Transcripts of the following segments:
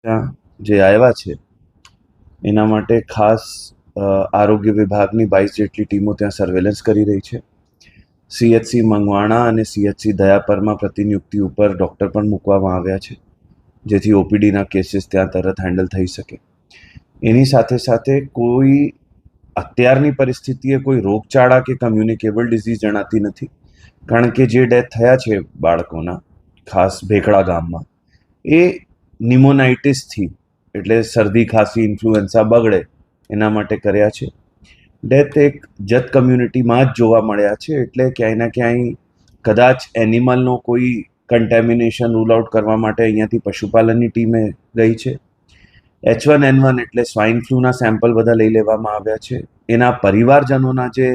ત્યાં જે આવ્યા છે એના માટે ખાસ આરોગ્ય વિભાગની 22 જેટલી ટીમો ત્યાં સર્વેલન્સ કરી રહી છે. CHC મંગવાણા અને CHC દયાપરમાં પ્રતિનિયુક્તિ ઉપર ડૉક્ટર પણ મૂકવામાં આવ્યા છે, જેથી OPDના કેસીસ ત્યાં તરત હેન્ડલ થઈ શકે. એની સાથે સાથે કોઈ અત્યારની પરિસ્થિતિએ કોઈ રોગચાળા કે કમ્યુનિકેબલ ડિઝીઝ જણાતી નથી, કારણ કે જે ડેથ થયા છે બાળકોના, ખાસ ભેખડા ગામમાં, એ નિમોનાઇટિસથી, એટલે શરદી ખાંસી ઇન્ફ્લુએન્ઝા બગડે એના માટે કર્યા છે. ડેથ એક જત કમ્યુનિટીમાં જ જોવા મળ્યા છે, એટલે ક્યાંય ના ક્યાંય કદાચ એનિમલનો કોઈ કન્ટેમિનેશન રૂલ આઉટ કરવા માટે અહીંયાથી પશુપાલનની ટીમે ગઈ છે. H1N1 એટલે સ્વાઇન ફ્લૂના સેમ્પલ બધા લઈ લેવામાં આવ્યા છે. એના પરિવારજનોના જે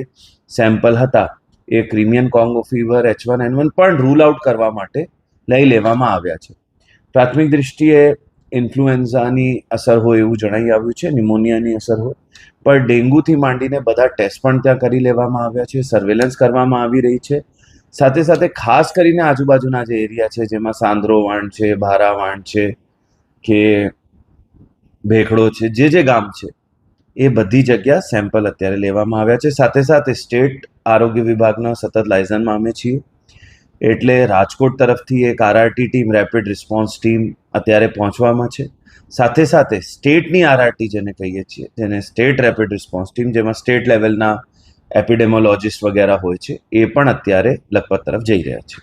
સેમ્પલ હતા એ ક્રિમિયન કોંગો ફીવર, H1N1 પણ રૂલ આઉટ કરવા માટે લઈ લેવામાં આવ્યા છે. પ્રાથમિક દૃષ્ટિએ ઇન્ફ્લુએન્ઝાની અસર હોય એવું જણાઈ આવ્યું છે, નિમોનિયાની અસર હોય, પણ ડેન્ગ્યુથી માંડીને બધા ટેસ્ટ પણ ત્યાં કરી લેવામાં આવ્યા છે, સર્વેલન્સ કરવામાં આવી રહી છે. સાથે સાથે ખાસ કરીને આજુબાજુના જે એરિયા છે, જેમાં સાંદ્રોવાણ છે, ભારાવાણ છે કે ભેખડો છે, જે ગામ છે એ બધી જગ્યા સેમ્પલ અત્યારે લેવામાં આવ્યા છે. સાથે સાથે સ્ટેટ આરોગ્ય વિભાગના સતત લાયઝનમાં અમે છીએ, એટલે રાજકોટ તરફથી એક RRT team, rapid response team અત્યારે પહોંચવામાં છે. સાથે સાથે સ્ટેટની RRT જેને કહીએ છીએ, જેને સ્ટેટ રેપિડ રિસ્પોન્સ ટીમ, જેમાં સ્ટેટ લેવલના એપિડેમોલોજીસ્ટ વગેરે હોય છે, એ પણ અત્યારે લખપત તરફ જઈ રહ્યા છે.